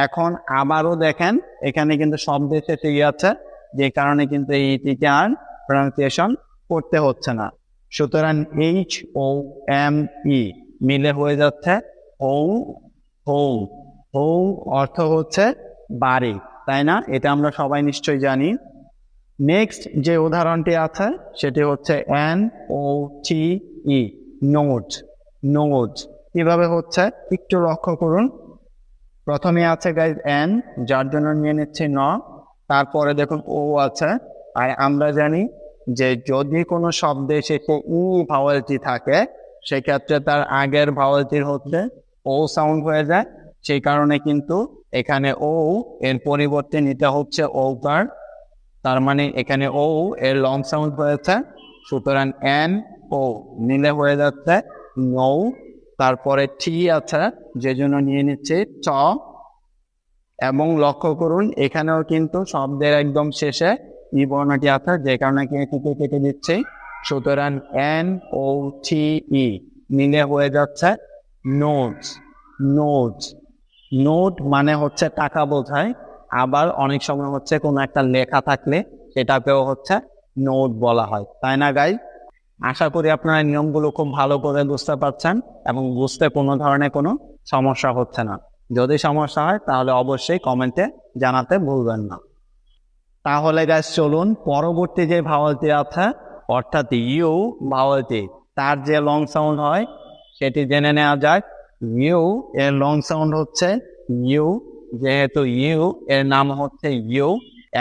এখন আবারও দেখেন এখানে কিন্তু শব্দের শেষে ই আছে, যে কারণে কিন্তু এইটিকে আর প্রনাউন্সিয়েশন করতে হচ্ছে না। সুতরাং HOME মিলে হয়ে যাচ্ছে হৌ। হৌ। হৌ অর্থ হচ্ছে বাড়ি, তাই না? এটা আমরা সবাই নিশ্চয়ই জানি। নেক্সট যে উদাহরণটি আছে সেটি হচ্ছে NOTE, নোট। নোট কিভাবে হচ্ছে একটু লক্ষ্য করুন। প্রথমে আছে গাইজ এন যার জন্য নিয়ে নিচ্ছে ন। তারপরে দেখুন ও আছে, আর আমরা জানি যে যদি কোনো শব্দে শেষে ই ভাওয়েলটি থাকে সেক্ষেত্রে তার আগের ভাওয়েলটির হচ্ছে ও সাউন্ড হয়ে যায়। সেই কারণে কিন্তু এখানে ও এর পরিবর্তে নিতে হচ্ছে ওকার। তার মানে এখানে ও এর লং সাউন্ড হয়েছে। সুতরাং NO নিলে হয়ে যাচ্ছে নৌ। তারপরে টি আছে যে জন্য নিয়ে নিচ্ছে চ। এবং লক্ষ্য করুন এখানেও কিন্তু শব্দের একদম শেষে ই বর্ণটি আছে, যে কারণে এটিকে কেটে দিচ্ছে। সুতরাং NOTE মিলে হয়ে যাচ্ছে নোটস। নোটস। নোট মানে হচ্ছে টাকা বোঝায়। আবার অনেক সময় হচ্ছে কোনো একটা লেখা থাকলে সেটাকেও হচ্ছে নোট বলা হয়, তাই না গাই? আশা করি আপনারা নিয়মগুলো খুব ভালো করে বুঝতে পারছেন এবং বুঝতে কোনো ধরনের কোনো সমস্যা হচ্ছে না। যদি সমস্যা হয় তাহলে অবশ্যই কমেন্টে জানাতে ভুলবেন না। তাহলে গাইস চলুন পরবর্তী যে ভাওয়েলটি আছে অর্থাৎ ইউ ভাওয়েলটি, তার যে লং সাউন্ড হয় সেটি জেনে নেওয়া যাক। ইউ এর লং সাউন্ড হচ্ছে ইউ, যেহেতু ইউ এর নাম হচ্ছে ইউ,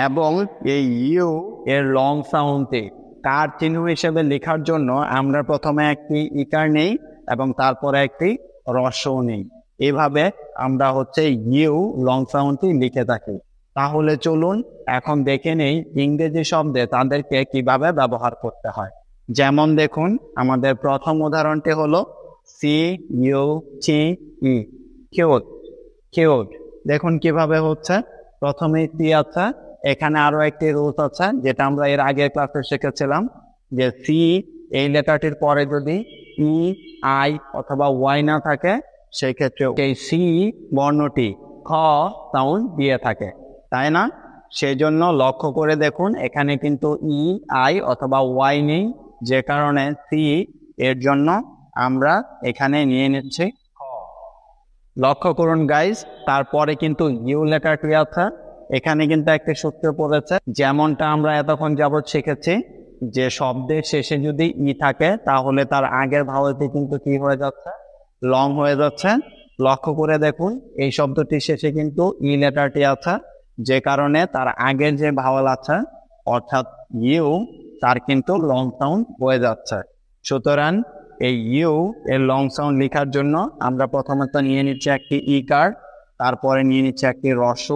এবং এই ইউ এর লং সাউন্ডটি কার চিহ্ন হিসেবে লেখার জন্য আমরা প্রথমে একটি ইকার নেই এবং তারপরে একটি হ্রস্ব নেই। এভাবে আমরা হচ্ছে ইউ লং সাউন্ডটি লিখে থাকি। তাহলে চলুন এখন দেখে নেই ইংরেজি শব্দে তাদেরকে কিভাবে ব্যবহার করতে হয়। যেমন দেখুন আমাদের প্রথম উদাহরণটি হলো CUTE, কিউট। কিউট দেখুন কিভাবে হচ্ছে, প্রথমে সি আছে, এখানে আরো একটি রুলস আছে যেটা আমরা এর আগের ক্লাসে শিখেছিলাম যে সি এই লেটারটির পরে যদি ই আই অথবা ওয়াই না থাকে সেই ক্ষেত্রে এই সি বর্ণটি খ সাউন্ড দিয়ে থাকে, তাই না? সেই জন্য লক্ষ্য করে দেখুন এখানে কিন্তু ই আই অথবা ওয়াই নেই, যে কারণে সি এর জন্য আমরা এখানে নিয়ে নিচ্ছি খ। লক্ষ্য করুন গাইজ, তারপরে কিন্তু ইউ লেটারটি আছে। এখানে কিন্তু একটা সূত্র পড়েছে, যেমনটা আমরা এতক্ষণ যাবত শিখেছি যে শব্দের শেষে যদি ই থাকে তাহলে তার আগের ভাওয়ালটি কিন্তু কি হয়ে যাচ্ছে, লং হয়ে যাচ্ছে। লক্ষ্য করে দেখুন এই শব্দটির শেষে কিন্তু ই লেটারটি আছে, যে কারণে তার আগের যে ভাওয়াল আছে অর্থাৎ ইউ তার কিন্তু লং সাউন্ড হয়ে যাচ্ছে। সুতরাং এই ইউ এর লং সাউন্ড লেখার জন্য আমরা প্রথমত নিয়ে নিচ্ছি একটি ই কার্ড, তারপরে নিয়ে নিচ্ছি একটি রস্ব।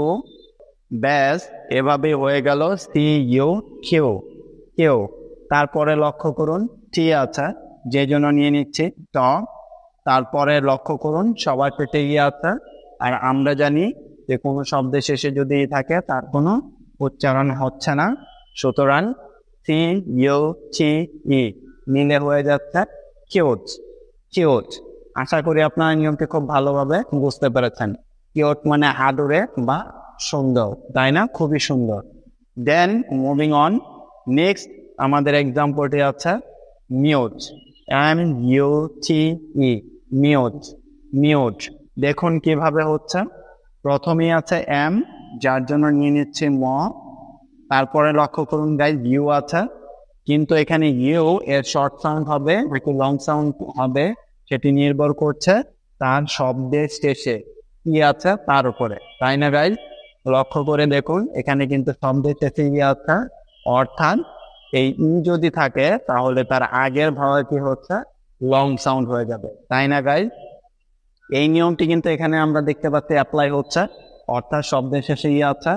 ব্যাস, এভাবে হয়ে গেল সি ইউ কিউ কিউ। তারপরে লক্ষ্য করুন টি আছে, যে জন্য নিয়ে নিচ্ছি ট। তারপরে লক্ষ্য করুন সবার পেটে ই আছে, আর আমরা জানি যে কোনো শব্দের শেষে যদি থাকে তার কোনো উচ্চারণ হচ্ছে না। সুতরাং সি ইউ টি ই মিলে হয়ে যাচ্ছে কিউট কিউট। আশা করি আপনারা নিয়মটি খুব ভালোভাবে বুঝতে পেরেছেন। কিউট মানে আদরে বা সুন্দর, তাই না? খুবই সুন্দর। দেন মুভিং অন, নেক্সট আমাদের এক্সাম্পলটি আছে মিউট, এম ইউ টি ই, মিউট মিউট। দেখুন কিভাবে হচ্ছে, প্রথমেই আছে এম, যার জন্য নিয়ে নিচ্ছে ম। তারপরে লক্ষ্য করুন গাইজ ইউ আছে, কিন্তু এখানে ইউ এর শর্ট সাউন্ড হবে নাকি লং সাউন্ড হবে সেটি নির্ভর করছে তার শব্দের শেষে কি আছে তার উপরে, তাই না গাইজ? লক্ষ্য করে দেখুন এখানে কিন্তু শব্দের শেষে ই আছে, অর্থাৎ এই ই যদি থাকে তাহলে তার আগের ভাওয়াল কি হচ্ছে, লং সাউন্ড হয়ে যাবে, তাই না গাইজ? এই নিয়মটি কিন্তু এখানে আমরা দেখতে পাচ্ছি অ্যাপ্লাই হচ্ছে, অর্থাৎ শব্দের শেষে ই আছে,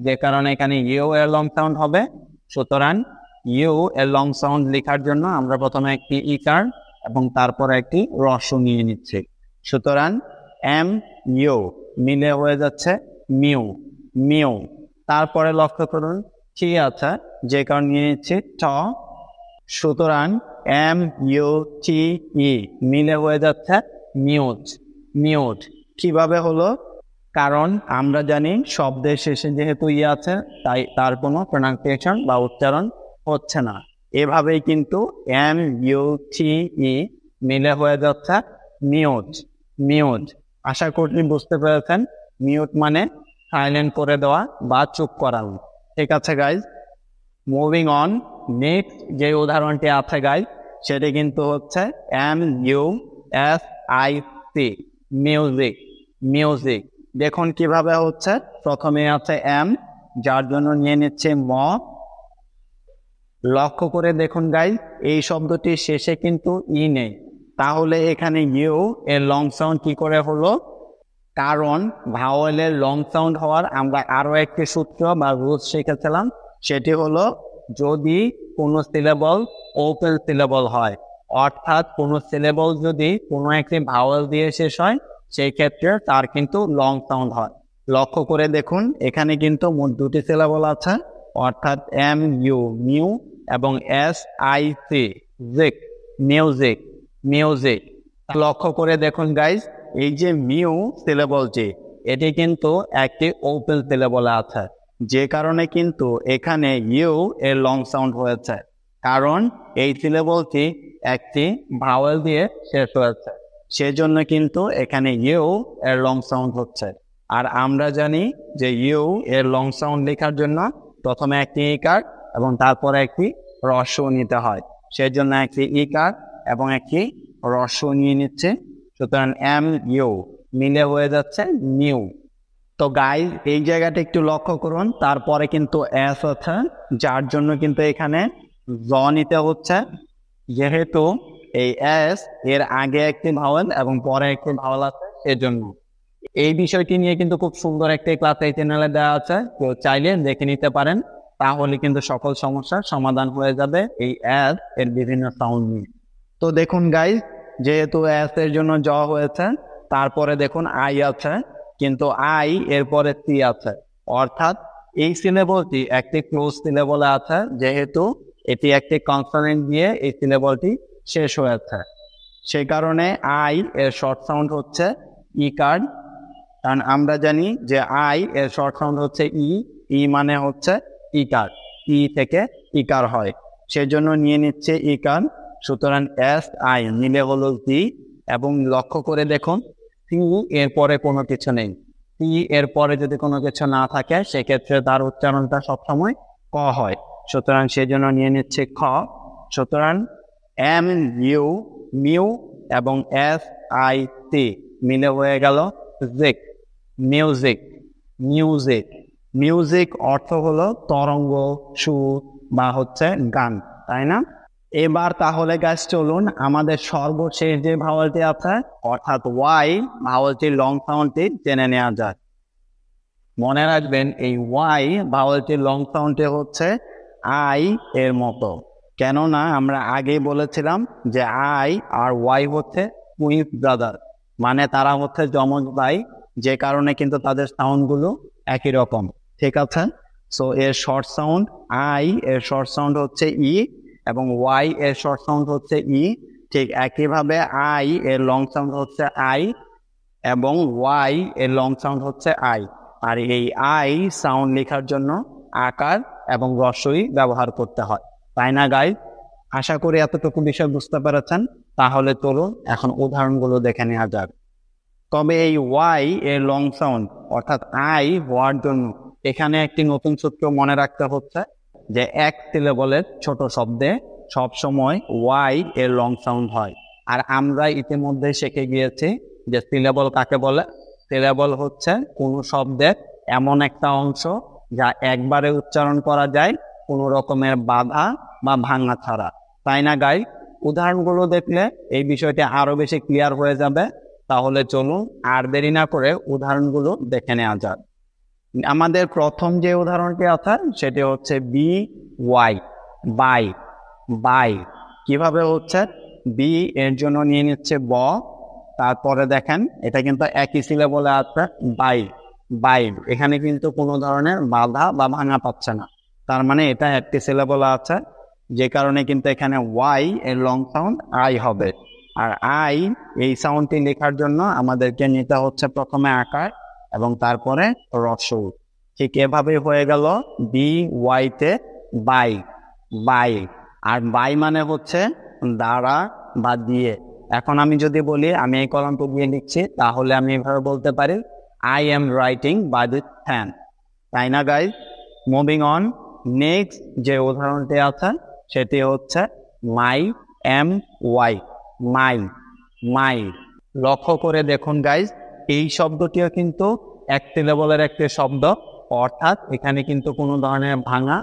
যে কারণে এখানে ইউ এর লং সাউন্ড হবে। সুতরাং ইউ এর লং সাউন্ড লেখার জন্য আমরা প্রথমে একটি ই কার্ড এবং তারপরে একটি রস্ব নিয়ে নিচ্ছি। সুতরাং এম ইউ মিলে হয়ে যাচ্ছে মিউ মিউ। তারপরে লক্ষ্য করুন টি আছে, যে কারণে নিয়ে নিচ্ছি ট। সুতরাং এম ইউ টি ই মিলে হয়ে যাচ্ছে মিউট মিউট। কিভাবে হলো? কারণ আমরা জানি শব্দের শেষে যেহেতু ই আছে তাই তার কোনো প্রোনাউন্সিয়েশন বা উচ্চারণ হচ্ছে না। এভাবেই কিন্তু এম ইউ টি ই মিলে হয়ে যাচ্ছে মিউট মিউট। আশা করি বুঝতে পেরেছেন, মিউট মানে সাইলেন্ট করে দেওয়া বা চুপ করানো। ঠিক আছে গাইজ, মুভিং অন, নেক্সট যে উদাহরণটি আছে গাইজ সেটি কিন্তু হচ্ছে M U S I C, music music. দেখুন কিভাবে হচ্ছে, প্রথমে আছে এম, যার জন্য নিয়ে নিচ্ছে ম। লক্ষ্য করে দেখুন গাইজ এই শব্দটির শেষে কিন্তু ই নেই, তাহলে এখানে ইউ এর লং সাউন্ড কি করে হলো? কারণ ভাওয়েলের লং সাউন্ড হওয়ার আমরা আরো একটি সূত্র বা রুলস শিখেছিলাম, সেটি হলো যদি কোনো সিলেবল ওপেন সিলেবল হয়, অর্থাৎ কোনো সিলেবল যদি কোনো একটি ভাওয়েল দিয়ে শেষ হয় সেই ক্ষেত্রে তার কিন্তু লং সাউন্ড হয়। লক্ষ্য করে দেখুন এখানে কিন্তু মোট দুটি সিলেবল আছে, অর্থাৎ এম ইউ মিউ এবং S I C sic, music music. লক্ষ্য করে দেখুন গাইজ এই যে মিউ সিলেবলটি এটি কিন্তু একটি ওপেন সিলেবলে আছে, যে কারণে কিন্তু এখানে ইউ এর লং সাউন্ড হয়েছে, কারণ এই সিলেবলটি একটি ভাওয়েল দিয়ে শেষ হয়েছে, সেজন্য কিন্তু এখানে ইউ এর লং সাউন্ড হচ্ছে। আর আমরা জানি যে ইউ এর লং সাউন্ড লেখার জন্য প্রথমে একটি ই কার্ড এবং তারপরে একটি রস্ব নিতে হয়, সেজন্য একটি ই কার্ড এবং একটি রস্ব নিয়ে নিচ্ছে। সুতরাং এম ইউ মিলে হয়ে যাচ্ছে নিউ। তো গাইজ এই জায়গাটা একটু লক্ষ্য করুন, তারপরে কিন্তু এস আছে, যার জন্য কিন্তু এখানে জ নিতে হচ্ছে, যেহেতু এই এস এর আগে একটি ভাওয়েল এবং পরে একটি ভাওয়েল আছে সেজন্য। এই বিষয়টি নিয়ে কিন্তু খুব সুন্দর একটি ক্লাস এই চ্যানেলে দেওয়া আছে, তো চাইলে দেখে নিতে পারেন, তাহলে কিন্তু সকল সমস্যার সমাধান হয়ে যাবে এই এস এর বিভিন্ন সাউন্ড নিয়ে। তো দেখুন গাইজ যেহেতু এস এর জন্য জ হয়েছে, তারপরে দেখুন আই আছে, কিন্তু আই এরপরে সি আছে, অর্থাৎ এই সিলেবলটি একটি ক্লোজ সিলেবলে আছে, যেহেতু এটি একটি কনসোনেন্ট দিয়ে এই সিলেবলটি শেষ হয়েছে। সেই কারণে আই এর শর্ট সাউন্ড হচ্ছে ইকার। কারণ আমরা জানি যে আই এর শর্ট সাউন্ড হচ্ছে ই, ই মানে হচ্ছে ইকার, ই থেকে ইকার হয়, সেজন্য নিয়ে নিচ্ছে ইকার। সুতরাং এস আই মিলে হলো জি। এবং লক্ষ্য করে দেখুন সি এর পরে কোনো কিছু নেই, সি এর পরে যদি কোনো কিছু না থাকে সেক্ষেত্রে তার উচ্চারণটা সবসময় ক হয়, সুতরাং সেজন্য নিয়ে নিচ্ছে খ। সুতরাং এম ইউ মিউ এবং এস আই টি মিলে হয়ে গেল জিক, মিউজিক। মিউজিক, মিউজিক অর্থ হলো তরঙ্গ, সুর বা হচ্ছে গান, তাই না? এবার তাহলে গাইস চলুন আমাদের সর্বশেষ যে ভাওয়ালটি আছে অর্থাৎ ওয়াই ভাওয়ালটির লং সাউন্ডটি জেনে নেওয়া যাক। মনে রাখবেন এই ওয়াই ভাওয়ালটির লং সাউন্ডটি হচ্ছে আই এর মতো, কেননা আমরা আগেই বলেছিলাম যে আই আর ওয়াই হচ্ছে টুইন ব্রাদার, মানে তারা হচ্ছে যমজ ভাই, যে কারণে কিন্তু তাদের সাউন্ডগুলো একই রকম, ঠিক আছে? সো এর শর্ট সাউন্ড আই এর শর্ট সাউন্ড হচ্ছে ই এবং ওয়াই এর শর্ট সাউন্ড হচ্ছে ই। ঠিক একইভাবে আই এর লং সাউন্ড হচ্ছে আই এবং ওয়াই এর লং সাউন্ড হচ্ছে আই। আর এই আই সাউন্ড লেখার জন্য আকার এবং হ্রস্বই ব্যবহার করতে হয়, তাই না গাইস? আশা করি এতটুকু বিষয় বুঝতে পেরেছেন। তাহলে চলুন এখন উদাহরণগুলো দেখে নেওয়া যাক। তবে এই ওয়াই এর লং সাউন্ড অর্থাৎ আই হওয়ার জন্য এখানে একটি নতুন সূত্র মনে রাখতে হচ্ছে যে এক সিলেবলের ছোট শব্দে সবসময় ওয়াই এর লং সাউন্ড হয়। আর আমরা ইতিমধ্যে শিখে গিয়েছি যে সিলেবল কাকে বলে। সিলেবল হচ্ছে কোনো শব্দের এমন একটা অংশ যা একবারে উচ্চারণ করা যায় কোনো রকমের বাধা বা ভাঙা ছাড়া, তাই না গাই? উদাহরণগুলো দেখলে এই বিষয়টি আরো বেশি ক্লিয়ার হয়ে যাবে। তাহলে চলুন আর দেরি না করে উদাহরণগুলো দেখে নেওয়া যাক। আমাদের প্রথম যে উদাহরণটি আছে সেটি হচ্ছে বি ওয়াই, বাই। বাই কিভাবে হচ্ছে? বি এর জন্য নিয়ে নিচ্ছে ব, তারপরে দেখেন এটা কিন্তু একই সিলেবলে আছে বাই। বাই এখানে কিন্তু কোনো ধরনের বাধা বা ভাঙা পাচ্ছে না, তার মানে এটা একটি সিলেবলে আছে, যে কারণে কিন্তু এখানে ওয়াই এর লং সাউন্ড আই হবে। আর আই এই সাউন্ডটি লেখার জন্য আমাদেরকে নিতে হচ্ছে প্রথমে আকার এবং তারপরে হ্রস্ব। ঠিক এভাবে হয়ে গেল বি ওয়াইতে বাই, বাই। আর বাই মানে হচ্ছে দ্বারা বা দিয়ে। এখন আমি যদি বলি আমি এই কলমটা দিয়ে লিখছি, তাহলে আমি এভাবে বলতে পারি I am writing by this pen, তাই না গাইজ? মুভিং অন, নেক্সট যে উদাহরণটি আছে সেটি হচ্ছে মাই, এম ওয়াই, মাই। মাই লক্ষ্য করে দেখুন গাইজ, এই শব্দটিও কিন্তু এক সিলেবলের একটি শব্দ, অর্থাৎ এখানে কিন্তু কোনো ধরনের ভাঙা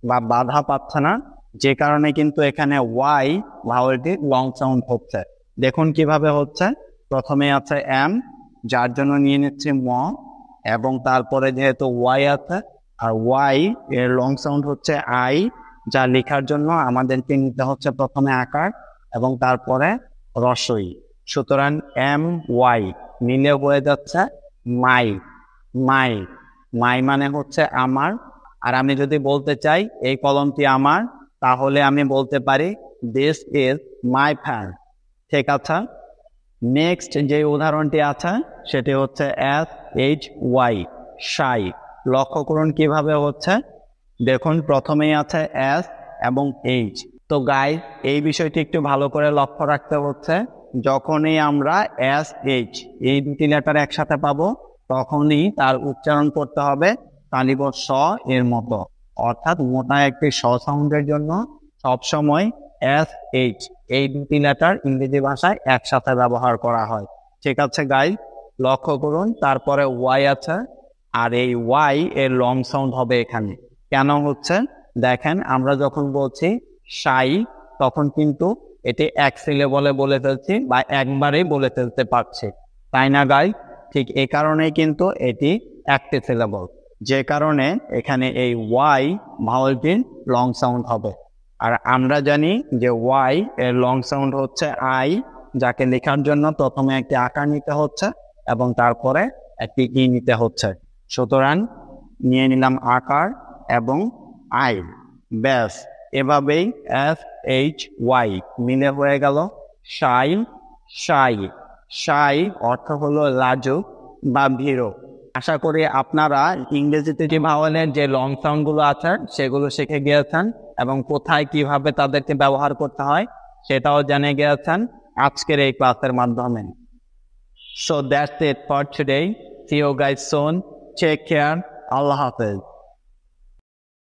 বা বাধা পাচ্ছে না, যে কারণে কিন্তু এখানে ওয়াই ভাওয়েলটি লং সাউন্ড হচ্ছে। দেখুন কিভাবে হচ্ছে। প্রথমে আছে এম, যার জন্য নিয়ে নিচ্ছে ম, এবং তারপরে যেহেতু ওয়াই আছে আর ওয়াই এর লং সাউন্ড হচ্ছে আই, যা লেখার জন্য আমাদেরকে নিতে হচ্ছে প্রথমে আকার এবং তারপরে হ্রস্বই। সুতরাং এম ওয়াই মিলে হয়ে যাচ্ছে মাই, মাই। মাই মানে হচ্ছে আমার। আর আমি যদি বলতে চাই এই কলমটি আমার, তাহলে আমি বলতে পারি দিস ইজ মাই পেন, ঠিক আছে? নেক্সট যে উদাহরণটি আছে সেটি হচ্ছে এস এইচ ওয়াই, শাই। লক্ষ্য করুন কিভাবে হচ্ছে। দেখুন প্রথমেই আছে এস এবং এইচ। তো গাইস এই বিষয়টি একটু ভালো করে লক্ষ্য রাখতে হচ্ছে, যখনই আমরা এস এইচ এই দুটি লেটার একসাথে পাবো তখনই তার উচ্চারণ করতে হবে তালিব স এর মতো, অর্থাৎ মোটা একটি স সাউন্ডের জন্য সবসময় এস এইচ এই দুটি লেটার ইংরেজি ভাষায় একসাথে ব্যবহার করা হয়, ঠিক আছে গাইস? লক্ষ্য করুন তারপরে ওয়াই আছে, আর এই ওয়াই এর লং সাউন্ড হবে এখানে। কেন হচ্ছে? দেখেন আমরা যখন বলছি শাই তখন কিন্তু এটি এক সিলেবলে বলে ফেলছি বা একবারেই বলে ফেলতে পারছি, তাই না গাইস? ঠিক এই কারণেই কিন্তু এটি একটি সিলেবল, যে কারণে এখানে এই ওয়াই ভাওয়েলটির লং সাউন্ড হবে। আর আমরা জানি যে ওয়াই এর লং সাউন্ড হচ্ছে আই, যাকে লেখার জন্য প্রথমে একটি আকার নিতে হচ্ছে এবং তারপরে একটি ই নিতে হচ্ছে। সুতরাং নিয়ে নিলাম আকার এবং আই, ব্যাস। এভাবেই এস এইচ ওয়াই মিলে হয়ে গেল শাই, শাই, শাই অর্থ হলো লাজুক বা ভীরু। আশা করি আপনারা ইংরেজিতে যে ভাওয়েলের যে লং সাউন্ড গুলো আছে সেগুলো শিখে গিয়েছেন এবং কোথায় কিভাবে তাদেরকে ব্যবহার করতে হয় সেটাও জেনে গিয়েছেন আজকের এই ক্লাসের মাধ্যমে। So that's it for today. See you guys soon. Take care. Allah Hafiz.